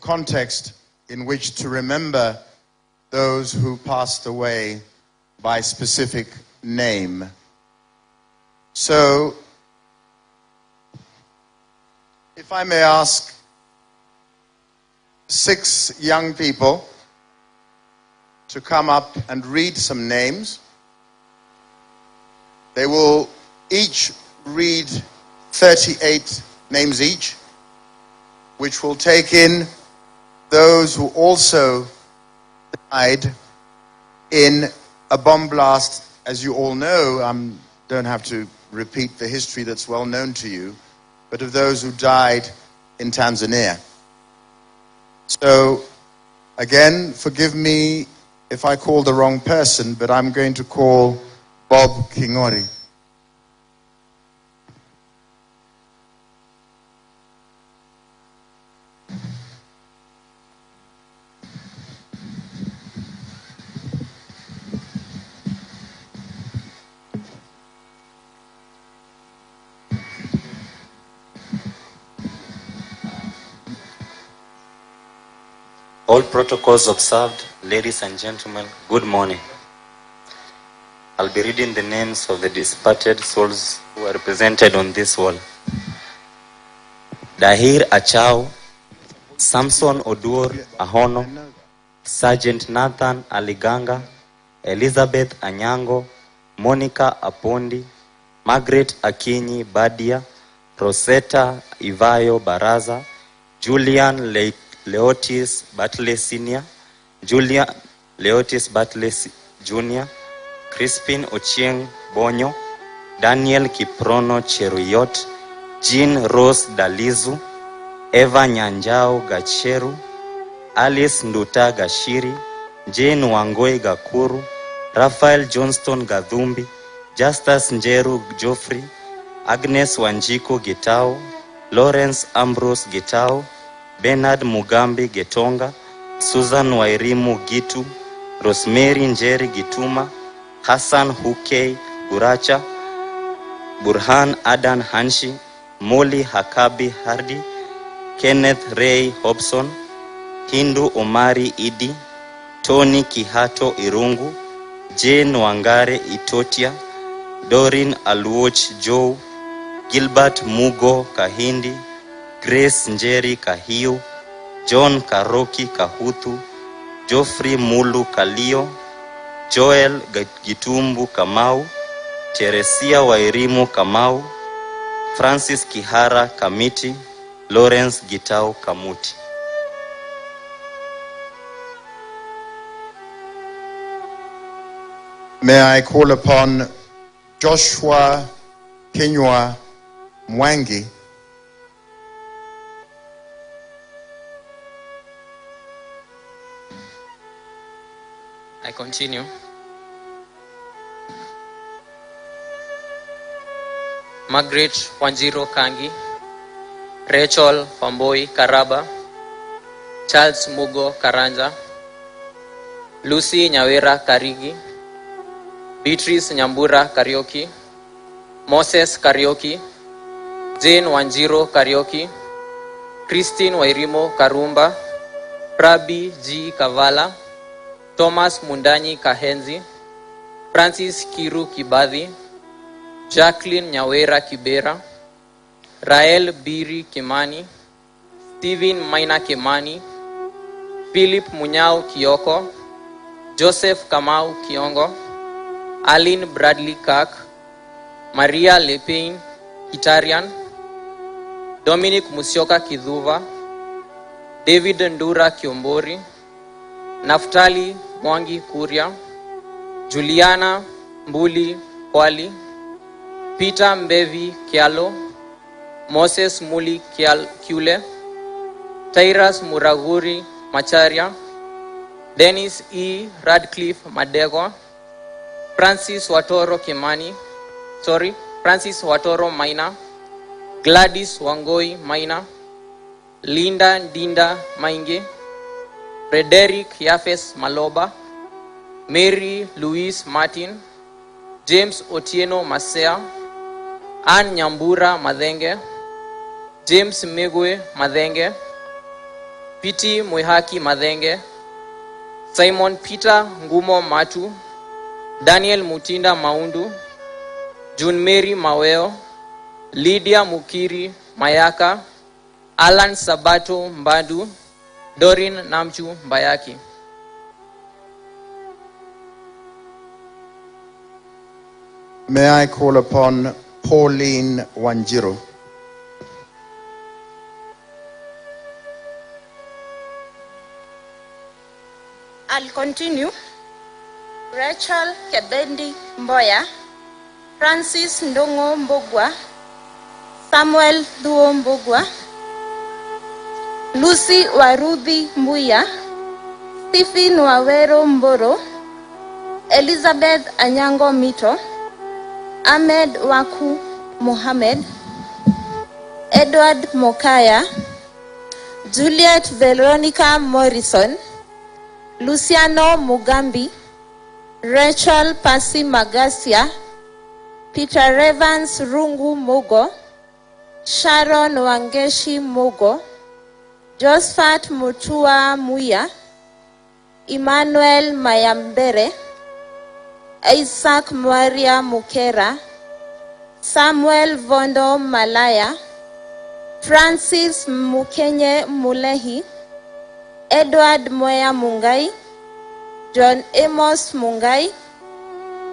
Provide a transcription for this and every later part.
context in which to remember those who passed away by specific name. So, if I may ask 6 young people to come up and read some names. They will each read 38 names each, which will take in those who also died in a bomb blast. As you all know, I don't have to repeat the history that's well known to you, but of those who died in Tanzania. So, again, forgive me if I call the wrong person, but I'm going to call Bob Kingori. All protocols observed, ladies and gentlemen, good morning. I'll be reading the names of the departed souls who are represented on this wall. Dahir Achao, Samson Odur Ahono, Sergeant Nathan Aliganga, Elizabeth Anyango, Monica Apondi, Margaret Akinyi Badia, Rosetta Ivayo Baraza, Julian Leotis Batley Sr., Julian Leotis Batley Jr., Crispin Ochieng Bonyo, Daniel Kiprono Cheruyot, Jean Rose Dalizu, Eva Nyanjao Gacheru, Alice Nduta Gashiri, Jane Wangoi Gakuru, Raphael Johnston Gadhumbi, Justus Njeru Joffrey, Agnes Wanjiko Gitao, Lawrence Ambrose Gitao, Bernard Mugambi Getonga, Susan Wairimu Gitu, Rosemary Njeri Gituma, Hassan Hukei Buracha, Burhan Adan Hanshi, Molly Hakabi Hardy, Kenneth Ray Hobson, Hindu Omari Idi, Tony Kihato Irungu, Jane Wangare Itotia, Dorin Aluoch Joe, Gilbert Mugo Kahindi, Grace Njeri Kahiu, John Karoki Kahutu, Geoffrey Mulu Kalio, Joel Gitumbu Kamau, Teresia Wairimu Kamau, Francis Kihara Kamiti, Lawrence Gitau Kamuti. May I call upon Joshua Kinywa Mwangi. I continue. Margaret Wanjiro Kangi, Rachel Wamboi Karaba, Charles Mugo Karanja, Lucy Nyawera Karigi, Beatrice Nyambura Karioki, Moses Karioki, Jane Wanjiro Karioki, Christine Wairimo Karumba, Prabi G. Kavala, Thomas Mundanyi Kahenzi, Francis Kiru Kibadhi, Jacqueline Nyawera Kibera, Rael Biri Kimani, Stephen Maina Kimani, Philip Munyao Kioko, Joseph Kamau Kiongo, Aline Bradley Kak, Maria Lepain Kitarian, Dominic Musyoka Kidhuva, David Ndura Kiombori, Naftali Mwangi Kuria, Juliana Mbuli Kwali, Peter Mbevi Kialo, Moses Muli Kiule, Tyrus Muraguri Macharia, Dennis E. Radcliffe Madego, Francis Watoro Maina, Gladys Wangoi Maina, Linda Dinda Mainge, Frederick Yafes Maloba, Mary Louise Martin, James Otieno Masea, Ann Nyambura Madenge, James Megwe Madenge, Piti Mwihaki Madhenge, Simon Peter Ngumo Matu, Daniel Mutinda Maundu, June Mary Maweo, Lydia Mukiri Mayaka, Alan Sabato Mbadu, Dorin Namchu Mbayaki. May I call upon Pauline Wanjiru? I'll continue. Rachel Kebendi Mboya, Francis Ndongo Mbogwa, Samuel Duo Mbogwa, Lucy Waruthi Mbuya, Stephen Wawero Mboro, Elizabeth Anyango Mito, Ahmed Waku Mohammed, Edward Mokaya, Juliet Veronica Morrison, Luciano Mugambi, Rachel Pasi Magasia, Peter Evans Rungu Mugo, Sharon Wangeshi Mugo, Josephat Mutua Muya, Emmanuel Mayambere, Isaac Maria Mukera, Samuel Vondo Malaya, Francis Mukenye Mulehi, Edward Moya Mungai, John Amos Mungai,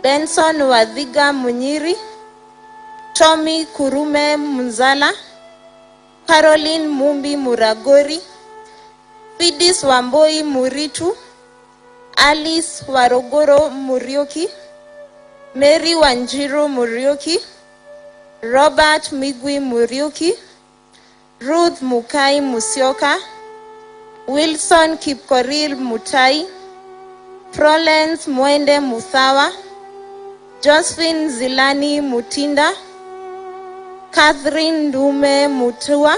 Benson Wadhiga Munyiri, Tommy Kurume Munzala, Caroline Mumbi Muragori, Fidis Wamboi Muritu, Alice Warogoro Murioki, Mary Wanjiru Murioki, Robert Migwi Murioki, Ruth Mukai Musioka, Wilson Kipkoril Mutai, Florence Mwende Muthawa, Josephine Zilani Mutinda, Catherine Dume Mutua,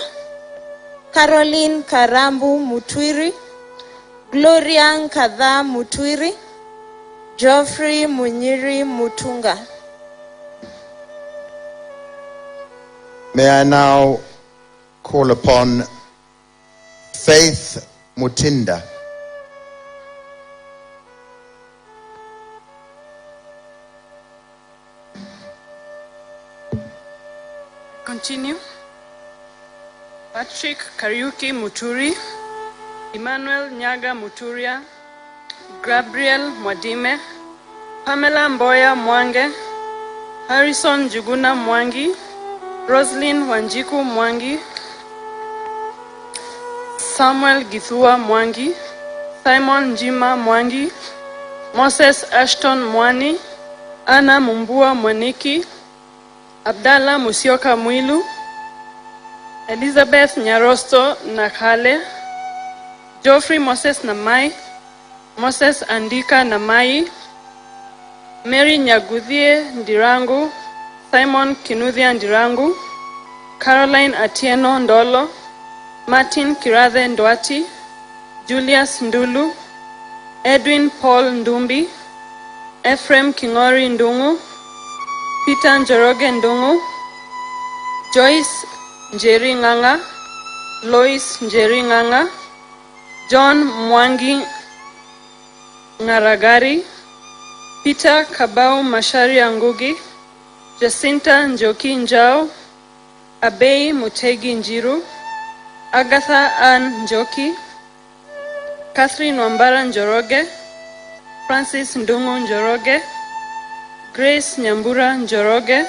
Caroline Karambu Mutwiri, Gloria Nkadha Mutwiri, Geoffrey Munyiri Mutunga. May I now call upon Faith Mutinda? Continue. Patrick Kariuki Muturi, Emmanuel Nyaga Muturia, Gabriel Mwadime, Pamela Mboya Mwange, Harrison Juguna Mwangi, Roslyn Wanjiku Mwangi, Samuel Githua Mwangi, Simon Njima Mwangi, Moses Ashton Mwani, Anna Mumbua Mwaniki, Abdallah Musioka Mwilu, Elizabeth Nyarosto Nakale, Geoffrey Moses Namai, Moses Andika Namai, Mary Nyaguthie Ndirangu, Simon Kinuthia Ndirangu, Caroline Atieno Ndolo, Martin Kirathe Ndwati, Julius Ndulu, Edwin Paul Ndumbi, Ephraim Kingori Ndungu, Peter Njoroge Ndungu, Joyce Njeri Nganga, Lois Njeri Nganga, John Mwangi Ngaragari, Peter Kabau Mashari Angugi, Jacinta Njoki Njao, Abei Mutegi Njiru, Agatha Ann Njoki, Catherine Wambara Njoroge, Francis Ndungu Njoroge, Grace Nyambura Njoroge,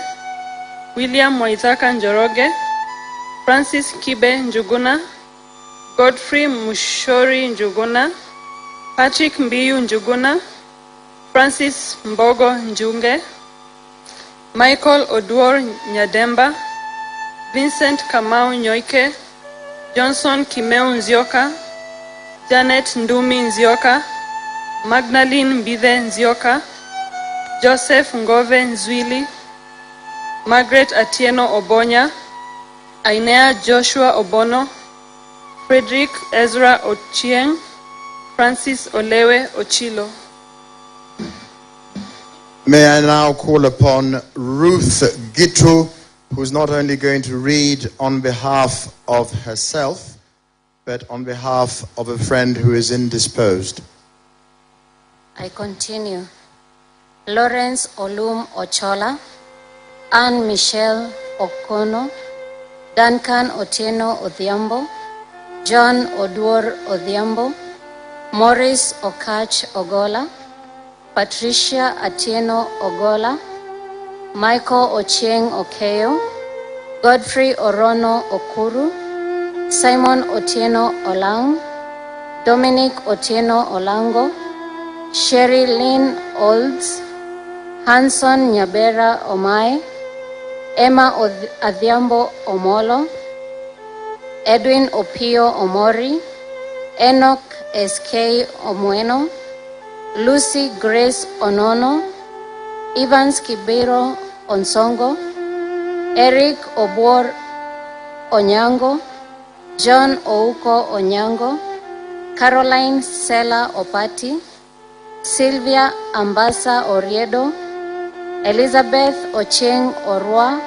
William Waithaka Njoroge, Francis Kibe Njuguna, Godfrey Mushori Njuguna, Patrick Mbiyu Njuguna, Francis Mbogo Njunge, Michael Oduor Nyademba, Vincent Kamau Nyoike, Johnson Kimeu Nzioka, Janet Ndumi Nzioka, Magdalene Mbithe Nzioka, Joseph Ngove Nzwili, Margaret Atieno Obonya, Ainea Joshua Obono, Frederick Ezra Ochieng, Francis Olewe Ochilo. May I now call upon Ruth Gitu, who's not only going to read on behalf of herself, but on behalf of a friend who is indisposed. I continue. Lawrence Olum Ochola, Anne Michelle Okono, Duncan Otieno Odhiambo, John Oduor Odhiambo, Morris Okach Ogola, Patricia Atieno Ogola, Michael Ochieng Okeyo, Godfrey Orono Okuru, Simon Otieno Olang, Dominic Otieno Olango, Sherry Lynn Olds, Hanson Nyabera Omae, Emma Adhiambo Omolo, Edwin Opio Omori, Enoch S.K. Omweno, Lucy Grace Onono, Evans Kibiro Onsongo, Eric Obor Onyango, John Ouko Onyango, Caroline Sela Opati, Sylvia Ambasa Oriedo, Elizabeth Ocheng Orwa,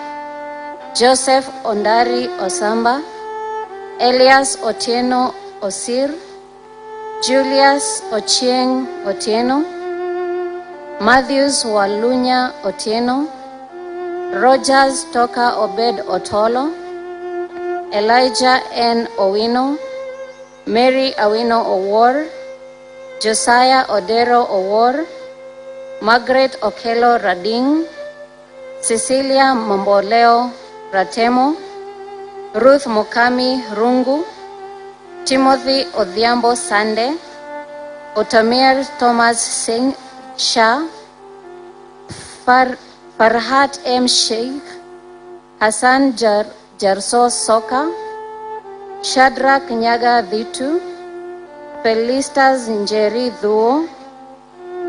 Joseph Ondari Osamba, Elias Otieno Osir, Julius Ochieng Otieno, Matthews Walunya Otieno, Rogers Toka Obed Otolo, Elijah N. Owino, Mary Awino Owor, Josiah Odero Owor, Margaret Okelo Rading, Cecilia Mamboleo Ratemo, Ruth Mukami Rungu, Timothy Odhiambo Sande, Otamir Thomas Singh Shah, Farhat M. Sheikh, Hassan Jarso Soka, Shadrach Nyaga Vitu, Felistas Njeri Dhuo,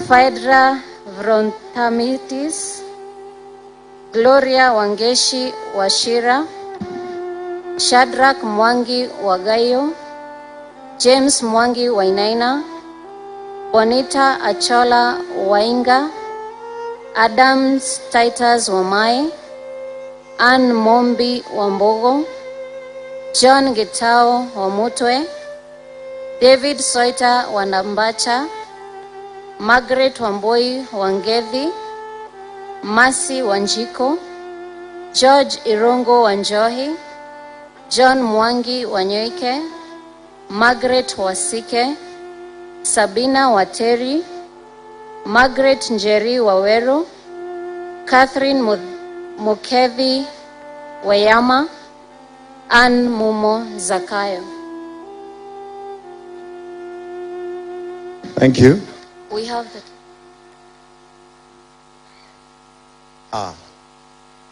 Phaedra Vrontamitis, Gloria Wangeshi Washira, Shadrach Mwangi Wagayo, James Mwangi Wainaina, Bonita Achola Wainga, Adams Titus Wamai, Ann Mombi Wambogo, John Gitao Wamutwe, David Soita Wanambacha, Margaret Wamboi Wangethi, Mercy Wanjiko, George Irongo Wanjohi, John Mwangi Wanyoike, Margaret Wasike, Sabina Wateri, Margaret Njeri Wawero, Catherine Mukethi Wayama, Ann Mumo Zakayo. Thank you. We have the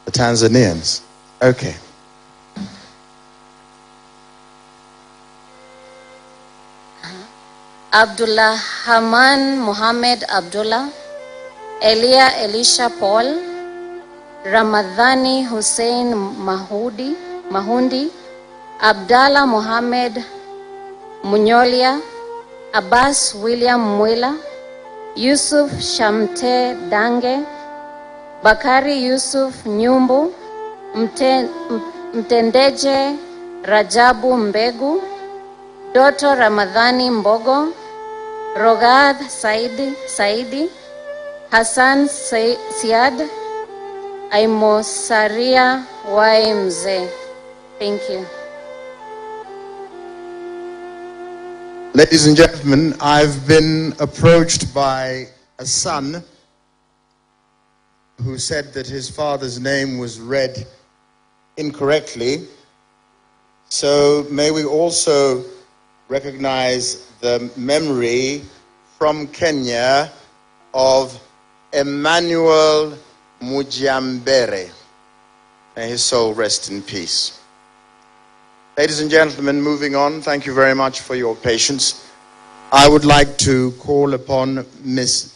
The Tanzanians. Okay. Abdullah Haman Muhammad Abdullah, Elia Elisha Paul, Ramadhani Hussein Mahundi, Abdallah Muhammad Munyolia, Abbas William Mwila, Yusuf Shamte Dange, Bakari Yusuf Nyumbu, Mtendeje Rajabu Mbegu, Doto Ramadhani Mbogo, Rogad Saidi, Hassan Siad, Aimosaria Waimze. Thank you. Ladies and gentlemen, I've been approached by a son who said that his father's name was read incorrectly. So may we also recognize the memory from Kenya of Emmanuel Mujambere. May his soul rest in peace. Ladies and gentlemen, moving on, thank you very much for your patience. I would like to call upon Ms.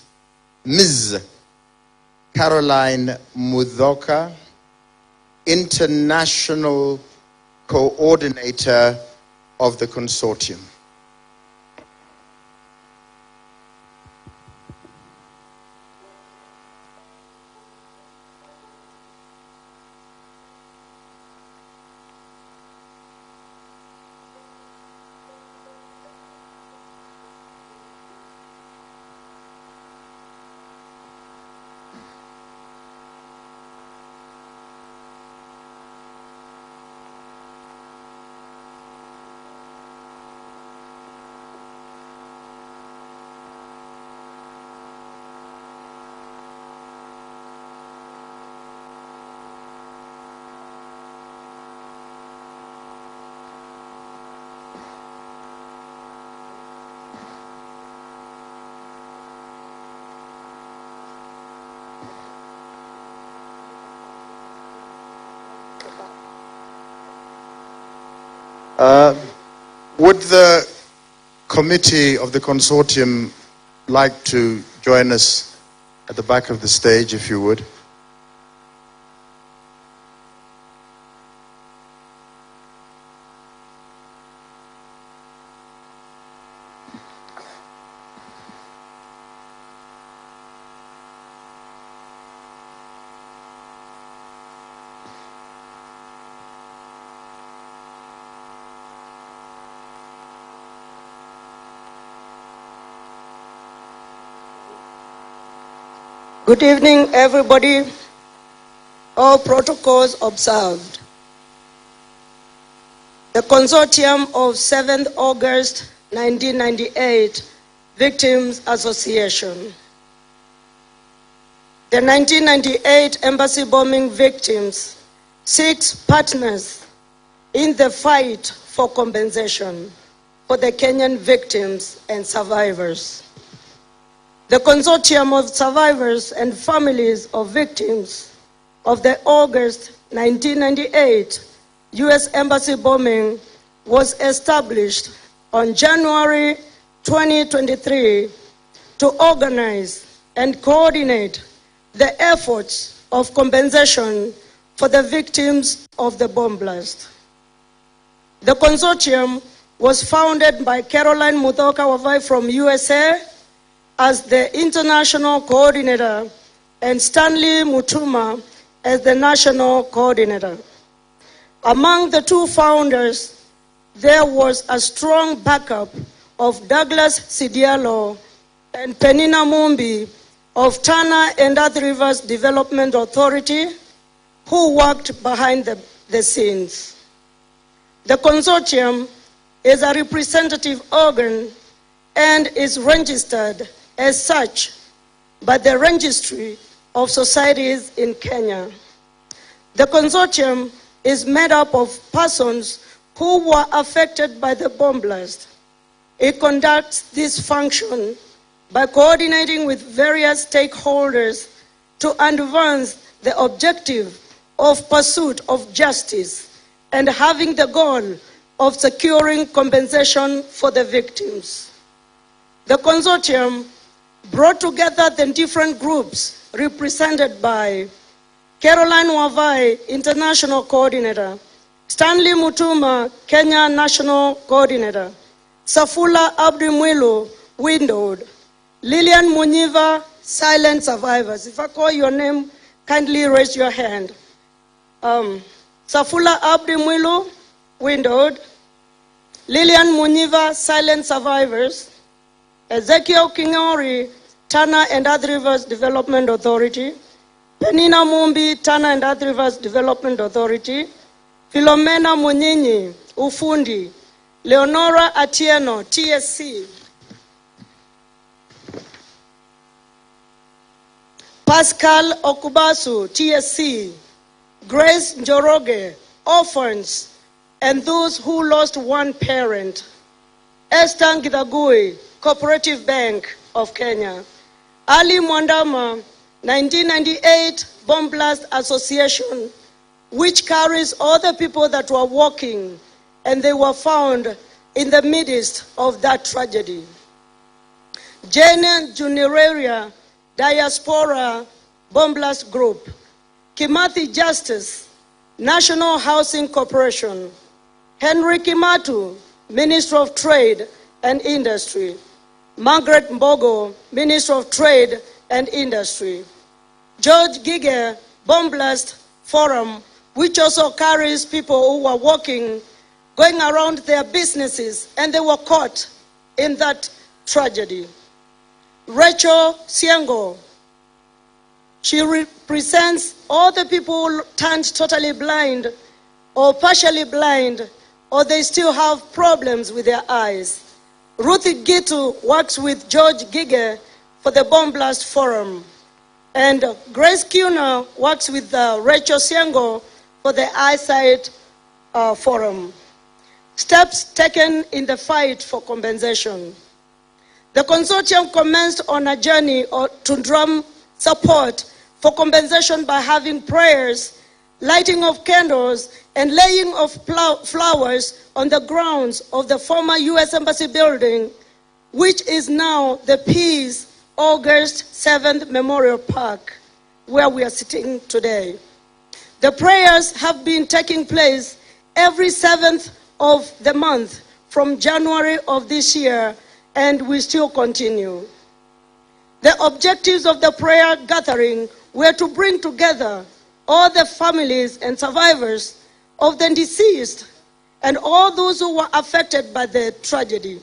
Caroline Mudhoka, International Coordinator of the Consortium. Would the committee of the consortium like to join us at the back of the stage, if you would? Good evening, everybody. All protocols observed. The Consortium of 7th August 1998 Victims Association. The 1998 embassy bombing victims, 6 partners in the fight for compensation for the Kenyan victims and survivors. The Consortium of Survivors and Families of Victims of the August 1998 U.S. Embassy bombing was established on January 2023 to organize and coordinate the efforts of compensation for the victims of the bomb blast. The consortium was founded by Caroline Muthoka Wavai from USA as the international coordinator and Stanley Mutuma as the national coordinator. Among the two founders, there was a strong backup of Douglas Sidialo and Penina Mumbi of Tana and Earth Rivers Development Authority, who worked behind the scenes. The consortium is a representative organ and is registered as such by the Registry of Societies in Kenya. The consortium is made up of persons who were affected by the bomb blast. It conducts this function by coordinating with various stakeholders to advance the objective of pursuit of justice and having the goal of securing compensation for the victims. The consortium brought together the different groups represented by Caroline Wavai, International Coordinator, Stanley Mutuma, Kenya National Coordinator, Safula Abdi Mwilu, Windowed, Lillian Munyiva, Silent Survivors. If I call your name, kindly raise your hand. Safula Abdi Mwilu, Windowed, Lillian Munyiva, Silent Survivors, Ezekiel Kingori, Tana and Earth Rivers Development Authority, Penina Mumbi, Tana and Earth Rivers Development Authority, Philomena Munyinyi, Ufundi, Leonora Atieno, TSC, Pascal Okubasu, TSC, Grace Njoroge, Orphans, and those who lost one parent, Esther Gidagui, Cooperative Bank of Kenya, Ali Mwandama, 1998 Bomb Blast Association, which carries all the people that were walking and they were found in the midst of that tragedy. Jane Juniraria Diaspora Bomb Blast Group, Kimathi Justice, National Housing Corporation, Henry Kimatu, Minister of Trade and Industry, Margaret Mbogo, Minister of Trade and Industry, George Gige, Bomb Blast Forum, which also carries people who were walking, going around their businesses, and they were caught in that tragedy. Rachel Siengo, she represents all the people who turned totally blind or partially blind, or they still have problems with their eyes. Ruthie Gitu works with George Gige for the Bomb Blast Forum. And Grace Kuna works with Rachel Siengo for the Eyesight Forum. Steps taken in the fight for compensation. The consortium commenced on a journey to drum support for compensation by having prayers lighting of candles, and laying of flowers on the grounds of the former U.S. Embassy building, which is now the Peace August 7th Memorial Park, where we are sitting today. The prayers have been taking place every 7th of the month from January of this year, and we still continue. The objectives of the prayer gathering were to bring together all the families and survivors of the deceased and all those who were affected by the tragedy.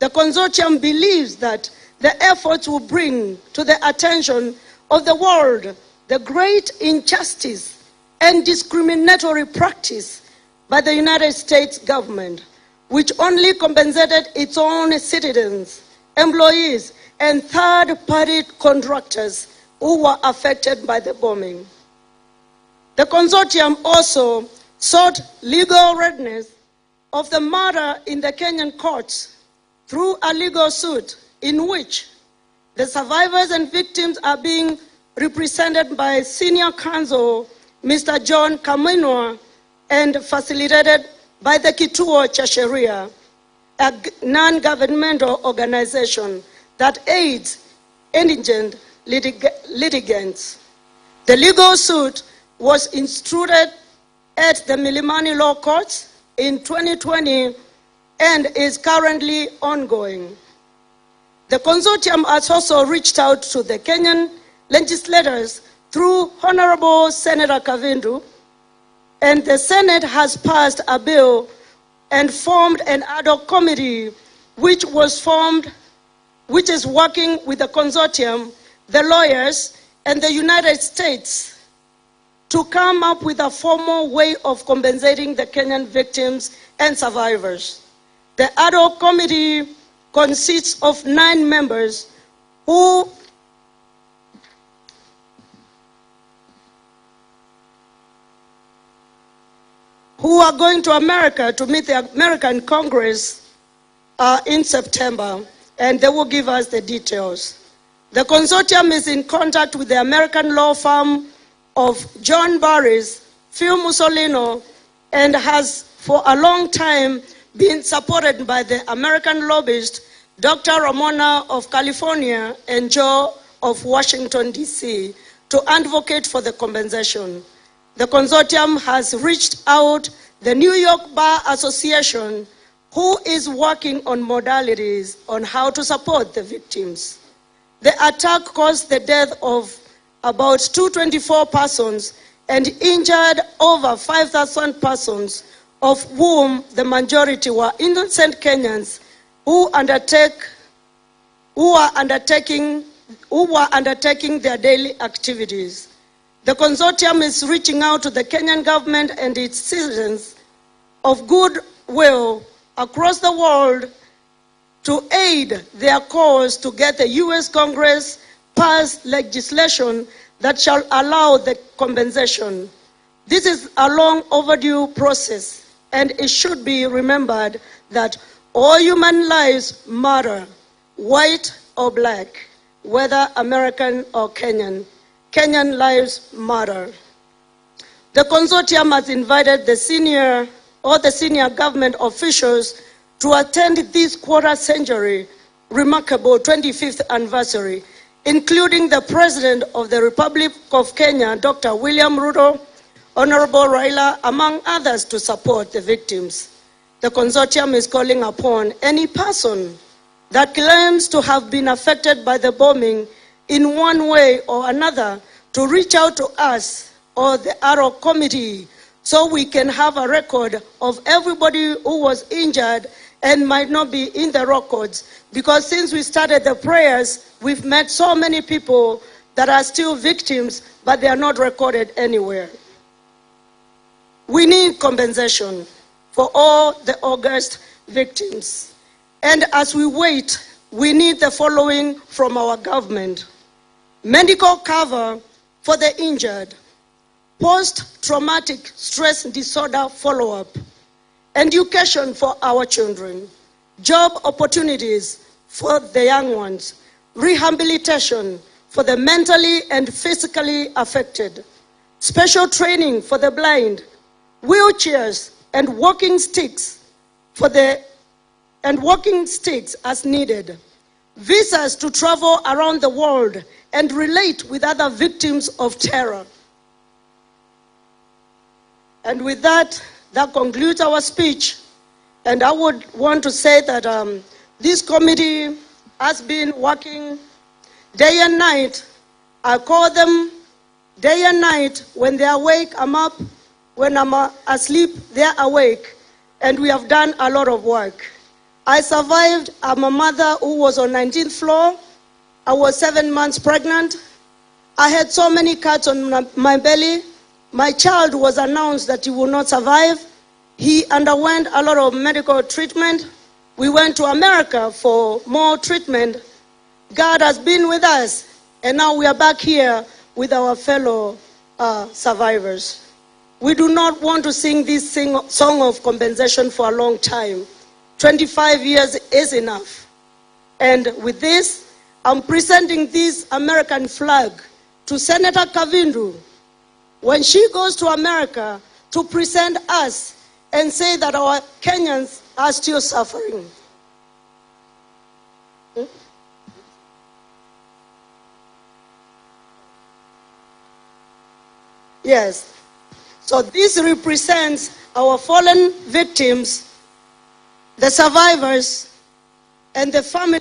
The consortium believes that the efforts will bring to the attention of the world the great injustice and discriminatory practice by the United States government, which only compensated its own citizens, employees, and third-party contractors who were affected by the bombing. The consortium also sought legal redress of the matter in the Kenyan courts through a legal suit in which the survivors and victims are being represented by senior counsel Mr. John Kaminwa and facilitated by the Kituo cha Sheria, a non-governmental organization that aids indigent litigants. The legal suit was instructed at the Milimani Law Courts in 2020 and is currently ongoing. The consortium has also reached out to the Kenyan legislators through Honorable Senator Kavindu, and the Senate has passed a bill and formed an ad hoc committee which is working with the consortium, the lawyers, and the United States to come up with a formal way of compensating the Kenyan victims and survivors. The ad hoc committee consists of 9 members who are going to America to meet the American Congress in September, and they will give us the details. The consortium is in contact with the American law firm of John Barris, Phil Mussolino, and has for a long time been supported by the American lobbyist Dr. Ramona of California and Joe of Washington, D.C., to advocate for the compensation. The consortium has reached out the New York Bar Association, who is working on modalities on how to support the victims. The attack caused the death of about 224 persons and injured over 5,000 persons, of whom the majority were innocent Kenyans who were undertaking their daily activities. The consortium is reaching out to the Kenyan government and its citizens of goodwill across the world to aid their cause to get the U.S. Congress pass legislation that shall allow the compensation. This is a long overdue process, and it should be remembered that all human lives matter, white or black, whether American or Kenyan. Kenyan lives matter. The consortium has invited the senior government officials to attend this quarter-century remarkable 25th anniversary, including the President of the Republic of Kenya, Dr. William Ruto, Honorable Raila, among others, to support the victims. The consortium is calling upon any person that claims to have been affected by the bombing in one way or another to reach out to us or the ad hoc committee so we can have a record of everybody who was injured and might not be in the records. Because since we started the prayers, we've met so many people that are still victims, but they are not recorded anywhere. We need compensation for all the August victims. And as we wait, we need the following from our government: medical cover for the injured, post-traumatic stress disorder follow-up, education for our children, job opportunities for the young ones, rehabilitation for the mentally and physically affected, special training for the blind, wheelchairs and walking sticks as needed, visas to travel around the world and relate with other victims of terror. And with that concludes our speech. And I would want to say that this committee has been working day and night. I call them day and night. When they're awake, I'm up. When I'm asleep, they're awake. And we have done a lot of work. I survived. I'm a mother who was on 19th floor. I was 7 months pregnant. I had so many cuts on my belly. My child was announced that he will not survive. He underwent a lot of medical treatment. We went to America for more treatment. God has been with us, and now we are back here with our fellow survivors. We do not want to sing this song of compensation for a long time. 25 years is enough. And with this, I'm presenting this American flag to Senator Kavindu when she goes to America to present us and say that our Kenyans are still suffering. Yes. So this represents our fallen victims, the survivors, and the family